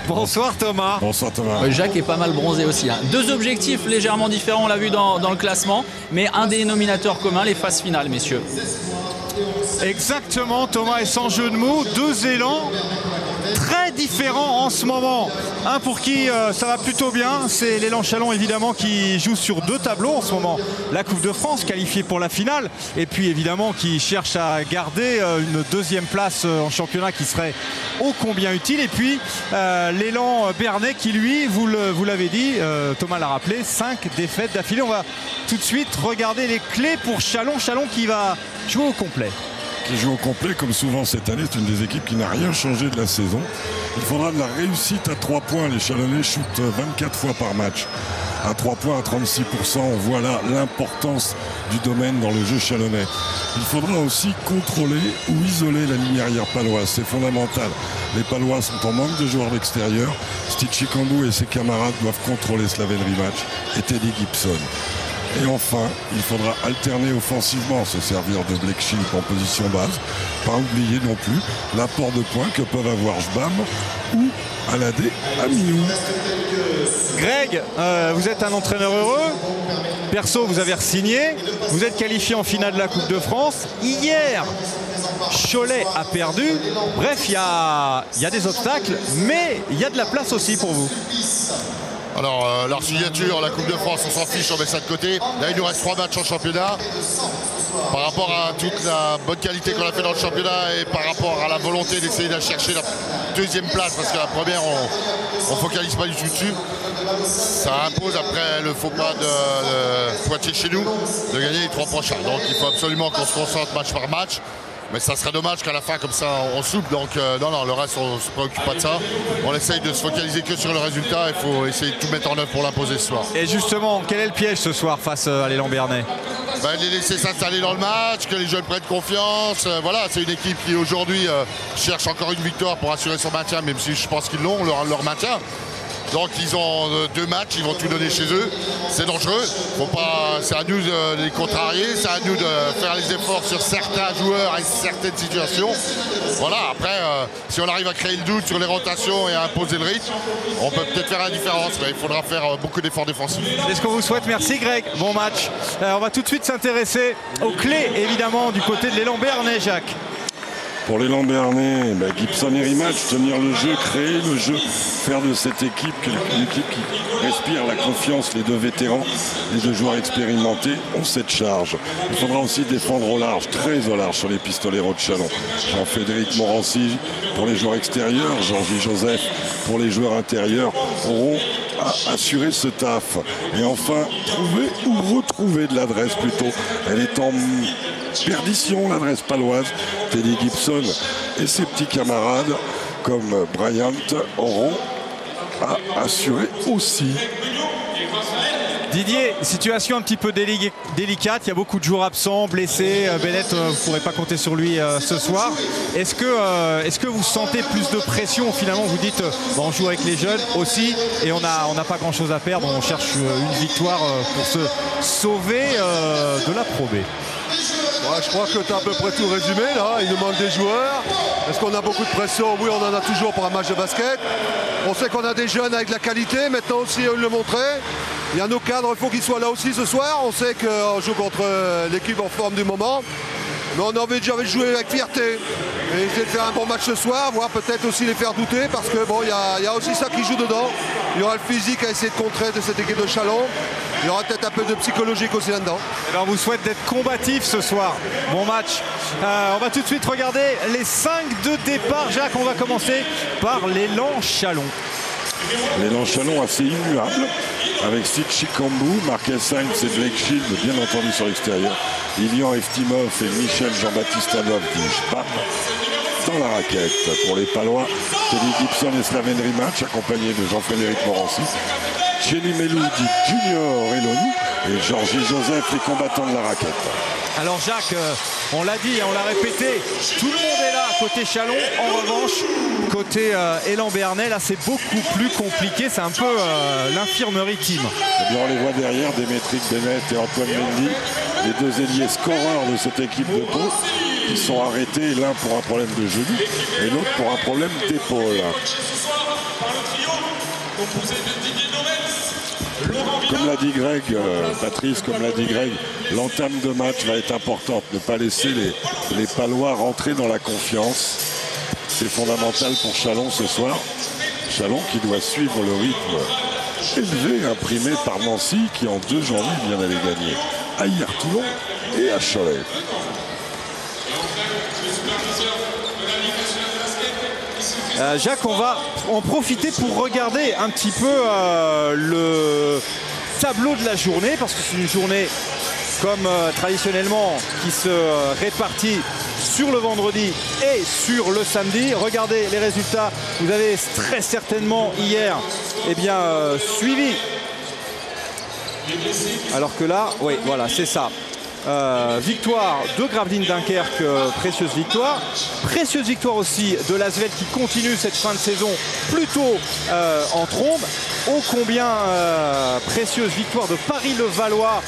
Bonsoir Thomas. Bonsoir Thomas. Jacques est pas mal bronzé aussi. Hein. Deux objectifs légèrement différents, on l'a vu dans le classement, mais un dénominateur commun, les phases finales, messieurs. Exactement Thomas, et sans jeu de mots, deux élans très différents en ce moment. Un pour qui ça va plutôt bien, c'est l'élan Chalon évidemment qui joue sur deux tableaux en ce moment. La Coupe de France qualifiée pour la finale et puis évidemment qui cherche à garder une deuxième place en championnat qui serait ô combien utile. Et puis l'élan Bernais qui lui, vous l'avez dit, Thomas l'a rappelé, 5 défaites d'affilée. On va tout de suite regarder les clés pour Chalon. Chalon qui va jouer au complet. Qui joue au complet comme souvent cette année. C'est une des équipes qui n'a rien changé de la saison. Il faudra de la réussite à 3 points. Les Chalonnais shootent 24 fois par match. À 3 points à 36%, on voit là l'importance du domaine dans le jeu chalonnais. Il faudra aussi contrôler ou isoler la ligne arrière paloise. C'est fondamental. Les Palois sont en manque de joueurs d'extérieur. Steve Chicambou et ses camarades doivent contrôler Slaven Rimac et Teddy Gibson. Et enfin, il faudra alterner offensivement, se servir de Blake Shield en position basse. Pas oublier non plus l'apport de points que peuvent avoir Jbam ou Aladé Aminou. Greg, vous êtes un entraîneur heureux. Perso, vous avez re-signé. Vous êtes qualifié en finale de la Coupe de France. Hier, Cholet a perdu. Bref, il y a des obstacles, mais il y a de la place aussi pour vous. Alors, leur signature, la Coupe de France, on s'en fiche, on met ça de côté. Là, il nous reste 3 matchs en championnat. Par rapport à toute la bonne qualité qu'on a fait dans le championnat et par rapport à la volonté d'essayer de chercher la deuxième place, parce que la première, on ne focalise pas du tout dessus. Ça impose après le faux pas de Poitiers chez nous, de gagner les 3 prochains. Donc, il faut absolument qu'on se concentre match par match. Mais ça serait dommage qu'à la fin, comme ça, on soupe. Donc, non, le reste, on ne se préoccupe pas de ça. On essaye de se focaliser que sur le résultat. Il faut essayer de tout mettre en œuvre pour l'imposer ce soir. Et justement, quel est le piège ce soir face à l'élan Bernais? Les laisser s'installer dans le match, que les jeunes prennent confiance. Voilà, c'est une équipe qui, aujourd'hui, cherche encore une victoire pour assurer son maintien, même si je pense qu'ils l'ont, leur maintien. Donc ils ont 2 matchs, ils vont tout donner chez eux. C'est dangereux. C'est à nous de les contrarier, c'est à nous de faire les efforts sur certains joueurs et certaines situations. Voilà, après, si on arrive à créer le doute sur les rotations et à imposer le rythme, on peut peut-être faire la différence, mais il faudra faire beaucoup d'efforts défensifs. C'est ce qu'on vous souhaite. Merci Greg. Bon match. On va tout de suite s'intéresser aux clés, évidemment, du côté de l'élan Bernais, Jacques. Pour l'élan Bernais, Gibson et Rimac, tenir le jeu, créer le jeu, faire de cette équipe une équipe qui respire la confiance. Les 2 vétérans, les 2 joueurs expérimentés ont cette charge. Il faudra aussi défendre au large, très au large sur les pistoleros de Chalon. Jean-Frédéric Morancy pour les joueurs extérieurs, Georgie Joseph pour les joueurs intérieurs auront à assurer ce taf. Et enfin, trouver ou retrouver de l'adresse plutôt. Elle est en perdition, l'adresse paloise. Teddy Gibson et ses petits camarades comme Bryant auront à assurer aussi. Didier, situation un petit peu délicate, il y a beaucoup de joueurs absents, blessés. Bennett, vous ne pourrez pas compter sur lui ce soir. Est-ce que vous sentez plus de pression? Finalement, vous dites, on joue avec les jeunes aussi et on n'a pas grand-chose à perdre. On cherche une victoire pour se sauver de la Pro B. Ouais, je crois que tu as à peu près tout résumé là. Il nous manque des joueurs. Est-ce qu'on a beaucoup de pression? Oui, on en a toujours pour un match de basket. On sait qu'on a des jeunes avec de la qualité. Maintenant aussi, on le montrait. Il y a nos cadres, il faut qu'ils soient là aussi ce soir. On sait qu'on joue contre l'équipe en forme du moment. Mais on a envie de jouer avec fierté. Et essayer de faire un bon match ce soir, voire peut-être aussi les faire douter, parce que bon, il y a aussi ça qui joue dedans. Il y aura le physique à essayer de contrer de cette équipe de Chalon. Il y aura peut-être un peu de psychologique aussi là-dedans. On vous souhaite d'être combatif ce soir. Bon match. On va tout de suite regarder les 5 de départ. Jacques, on va commencer par l'élan Chalon. L'élan Chalon assez immuable, avec Steve Chicambou, Markel Sainz et Blake Shield, bien entendu sur l'extérieur. Ilian Eftimov et Michel Jean-Baptiste Adolphe dans la raquette. Pour les Palois, Teddy Gibson et Slaven Rimac, accompagnés de Jean-Frédéric Morancy. Chély Meloudi, Junior Eloni et Georgie Joseph, les combattants de la raquette. Alors Jacques, on l'a dit, on l'a répété, tout le monde est là côté Chalon. En revanche, côté élan Bernais, là c'est beaucoup plus compliqué. C'est un peu l'infirmerie team. Eh bien, on les voit derrière, Démétric Bennett et Antoine Mendy, les 2 ailiers scoreurs de cette équipe de Pau, qui sont arrêtés, l'un pour un problème de genou et l'autre pour un problème d'épaule. Comme l'a dit Greg, Patrice, comme l'a dit Greg, l'entame de match va être importante. Ne pas laisser les Palois rentrer dans la confiance. C'est fondamental pour Châlons ce soir. Châlons qui doit suivre le rythme élevé imprimé par Nancy qui en 2 journées vient d'aller gagner à Hyères-Toulon et à Cholet. Jacques, on va en profiter pour regarder un petit peu le tableau de la journée, parce que c'est une journée comme traditionnellement qui se répartit sur le vendredi et sur le samedi. Regardez les résultats. Vous avez très certainement hier suivi. Alors que là, oui, voilà, c'est ça. Victoire de Gravelines Dunkerque, précieuse victoire. Précieuse victoire aussi de l'Asvel qui continue cette fin de saison plutôt en trombe. Ô combien précieuse victoire de Paris-le-Valois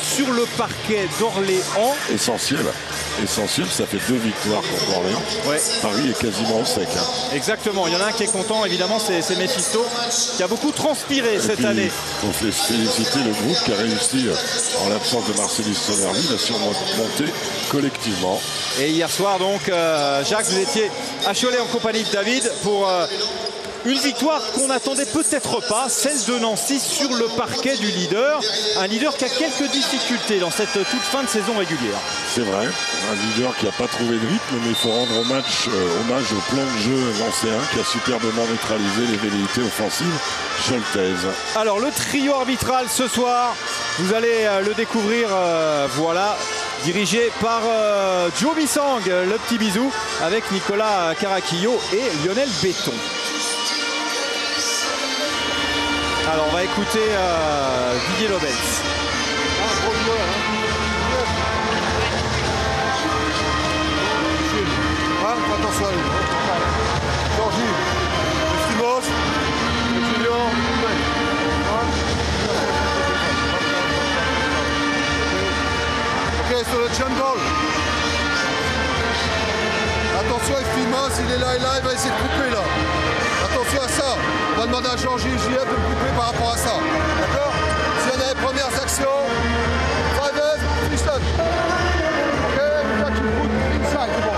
sur le parquet d'Orléans. Essentiel, ça fait 2 victoires contre Orléans. Ouais. Paris est quasiment au sec. Exactement, il y en a un qui est content, évidemment, c'est Mephisto, qui a beaucoup transpiré cette année. Il faut féliciter le groupe qui a réussi, en l'absence de Marcellus Sonerville, à surmonter collectivement. Et hier soir, donc, Jacques, vous étiez à Cholet en compagnie de David pour une victoire qu'on n'attendait peut-être pas, celle de Nancy sur le parquet du leader. Un leader qui a quelques difficultés dans cette toute fin de saison régulière. C'est vrai, un leader qui n'a pas trouvé de rythme, mais il faut rendre hommage au plan de jeu nancéen qui a superbement neutralisé les velléités offensives choltaises. Alors le trio arbitral ce soir, vous allez le découvrir, voilà, dirigé par Joe Bissang, le petit bisou, avec Nicolas Caraquillo et Lionel Béton. Alors on va écouter Didier Lobels. Attention à lui. Georgie, Estimos, Julien, ok, sur le jungle. Attention, Estimos, il est là, il va essayer de couper là. Attention à ça. On va demander à Georgie et JF de me couper par rapport à ça. D'accord? Si on a les premières actions, Fivers, Houston. Ok, là tu me coupes inside, c'est bon.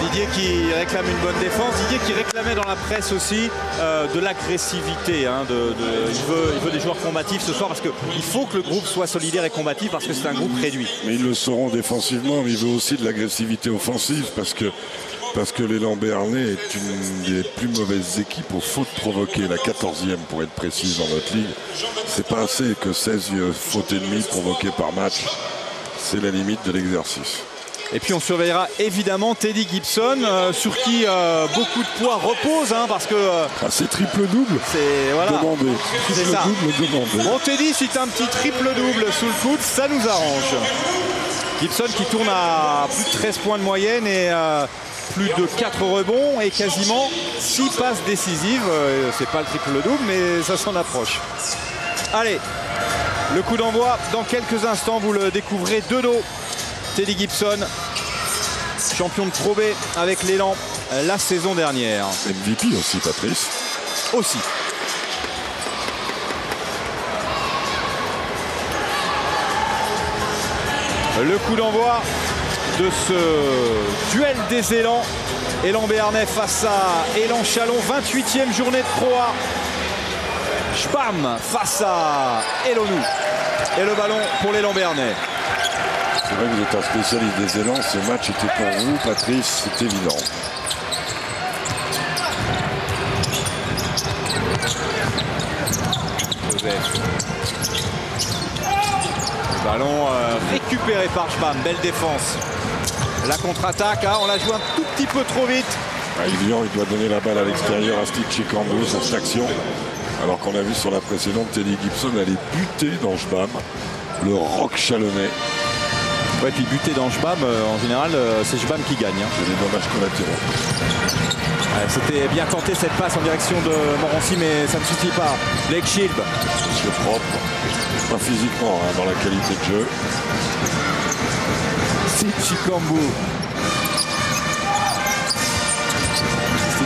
Didier qui réclame une bonne défense, Didier qui réclamait dans la presse aussi de l'agressivité. Il veut des joueurs combatifs ce soir parce qu'il faut que le groupe soit solidaire et combatif parce que c'est un groupe réduit. Mais ils le seront défensivement, mais il veut aussi de l'agressivité offensive parce que l'élan béarnais est une des plus mauvaises équipes aux fautes provoquées, la 14e pour être précise dans notre ligue. C'est pas assez que 16 fautes et demie provoquées par match. C'est la limite de l'exercice. Et puis on surveillera évidemment Teddy Gibson sur qui beaucoup de poids repose parce que c'est triple-double. C'est voilà, demandé. C'est ça. Demandé. Bon Teddy, si tu as un petit triple-double sous le coude, ça nous arrange. Gibson qui tourne à plus de 13 points de moyenne et plus de 4 rebonds et quasiment 6 passes décisives. C'est pas le triple-double mais ça s'en approche. Allez, le coup d'envoi dans quelques instants, vous le découvrez de dos. Teddy Gibson, champion de Pro B avec l'élan la saison dernière. MVP aussi, Patrice. Aussi. Le coup d'envoi de ce duel des élans. Élan Béarnais face à Élan Châlons, 28e journée de Pro A. Spam face à Elonou. Et le ballon pour l'élan Béarnais. C'est vrai que vous êtes un spécialiste des élans. Ce match était pour vous, Patrice, c'est évident. Ballon récupéré par Schbam, belle défense. La contre-attaque, on la joue un tout petit peu trop vite. Evian, il doit donner la balle à l'extérieur à Steve Chicambo sur cette action. Alors qu'on a vu sur la précédente, Teddy Gibson allait buter dans Schbam, le rock chalonnais. Ouais, puis buter dans Schbam, en général, c'est Schbam qui gagne. C'est des dommages collatéraux. C'était bien tenté cette passe en direction de Morancy, mais ça ne suffit pas. Blake Shield. C'est propre, pas physiquement, hein, dans la qualité de jeu. Chikambu.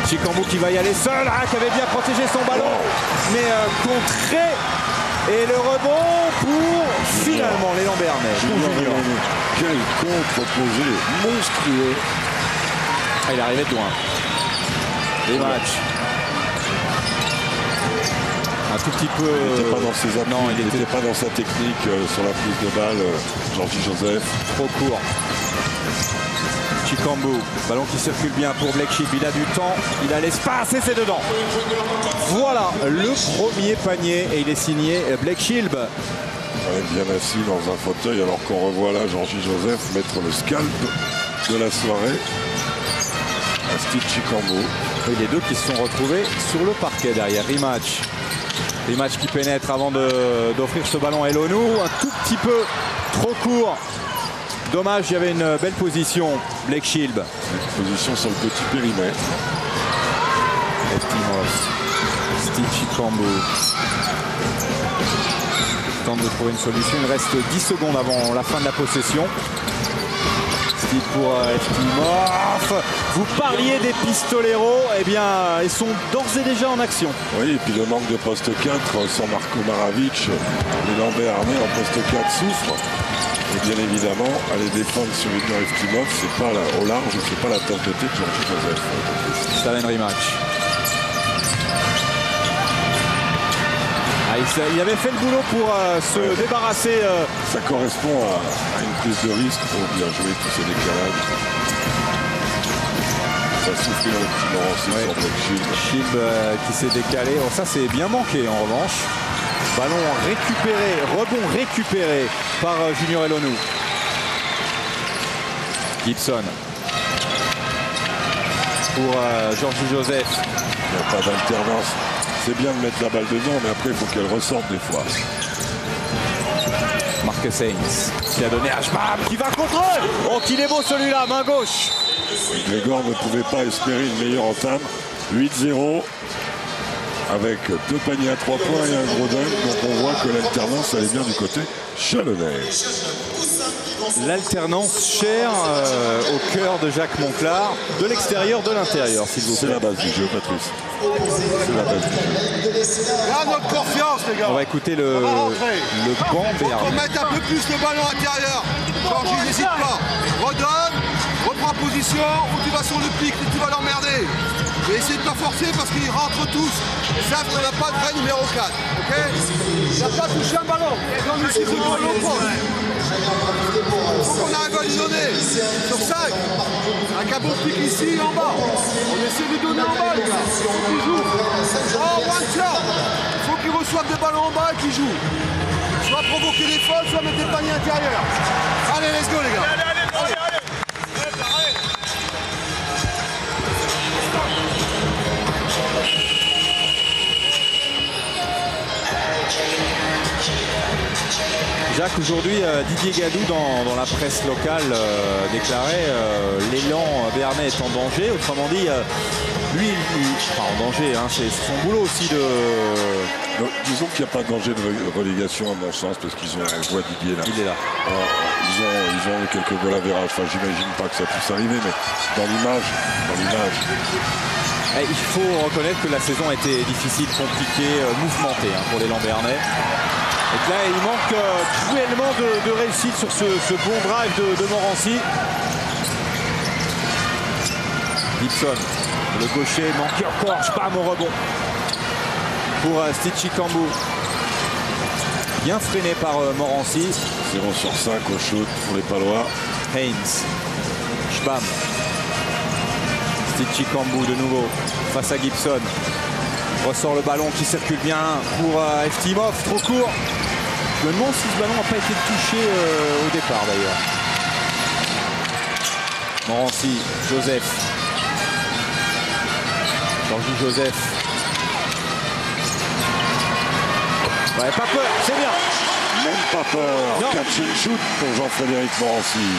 Chikambu qui va y aller seul, qui avait bien protégé son ballon, mais contré. Et le rebond pour finalement les Lambernais. Quel contre-posé monstrueux. Il est arrivé de loin. Les matchs. Un tout petit peu. Il n'était pas dans ses appuis, non, il n'était pas dans sa technique sur la prise de balle. Georgie Joseph. Trop court. Chikambu, ballon qui circule bien pour Blake Shield. Il a du temps, il a l'espace et c'est dedans. Voilà le premier panier et il est signé Blake Shield. Ouais, bien assis dans un fauteuil alors qu'on revoit là Georgie Joseph mettre le scalp de la soirée à Steve Chikambu. Et les deux qui se sont retrouvés sur le parquet derrière. Rematch. Rematch qui pénètre avant d'offrir ce ballon à Elonou. Un tout petit peu trop court. Dommage, il y avait une belle position. Blake Shield. Position sur le petit périmètre. Steve Chikambu tente de trouver une solution. Il reste 10 secondes avant la fin de la possession. Steve pour Eftimov. Vous parliez des pistoleros, eh bien, ils sont d'ores et déjà en action. Oui, et puis le manque de poste 4 sans Marko Maravic, les Lambernais en poste 4 souffrent. Et bien évidemment, aller défendre sur Junior Eftimov, c'est pas au large, c'est pas la tasse de tête de Georgie Joseph. Stalin rematch. Il avait fait le boulot pour se débarrasser. Ça correspond à une prise de risque pour bien jouer tous ces décalages. Ça souffle un petit Morancy sur Blake Shield. Shield qui s'est décalé. Oh, ça c'est bien manqué en revanche. Ballon récupéré, rebond récupéré par Junior Elonou. Gibson. Pour Georgie Joseph. Il n'y a pas d'alternance. C'est bien de mettre la balle dedans, mais après il faut qu'elle ressorte des fois. Marcus Haynes qui a donné à Schwab qui va contre eux. Oh qu'il est beau celui-là, main gauche. Grégor ne pouvait pas espérer une meilleure entame. 8-0 avec 2 paniers à 3 points et un gros dunk. Donc on voit que l'alternance allait bien du côté chalonnais. L'alternance chère au cœur de Jacques Monclar, de l'extérieur, de l'intérieur, s'il vous plaît. C'est la base du jeu, Patrice. C'est la base du jeu. Là, notre confiance, les gars. On va écouter le banc Béarnais. On met un peu plus le ballon intérieur. Georgie, n'hésite pas. Redonne, reprends position, ou tu vas sur le pic, et tu vas l'emmerder. Mais essaye de pas forcer parce qu'ils rentrent tous. Ils savent qu'on n'a pas de vrai numéro 4. Ok? Il n'a pas touché un ballon. Donc ici, c'est le ballon propre. Il faut qu'on ait un goal donné. Sur 5. Avec un bon pic ici et en bas. On essaie de donner en bas, les gars. Il faut qu'ils jouent. Oh, one shot. Il faut qu'ils reçoivent des ballons en bas et qu'ils jouent. Soit provoquer des fautes, soit mettre des paniers intérieurs. Allez, let's go, les gars. Allez. Jacques, aujourd'hui, Didier Gadou dans la presse locale déclarait l'élan béarnais est en danger. Autrement dit, lui, enfin en danger, hein, c'est son boulot aussi de... Donc, disons qu'il n'y a pas de danger de relégation à mon sens parce qu'ils ont, on voit Didier là. Il est là. Ils ont quelques goals à verrage. Enfin, j'imagine pas que ça puisse arriver, mais dans l'image. Il faut reconnaître que la saison a été difficile, compliquée, mouvementée pour les Lambernais. Et là, il manque cruellement de réussite sur ce bon drive de Morancy. Gibson, le gaucher, manqué encore, Schwab au rebond. Pour Steve Chikambu. Bien freiné par Morancy. 0 sur 5 au shoot pour les Palois. Haynes, Schwab. Steve Chikambu de nouveau face à Gibson. Ressort le ballon qui circule bien pour Eftimov, trop court. Je me demande si ce ballon n'a pas été touché au départ d'ailleurs. Morancy, Joseph. Georgie Joseph. Ouais, pas peur, c'est bien. Même pas peur. Non. Catch and shoot pour Jean-Frédéric Morancy.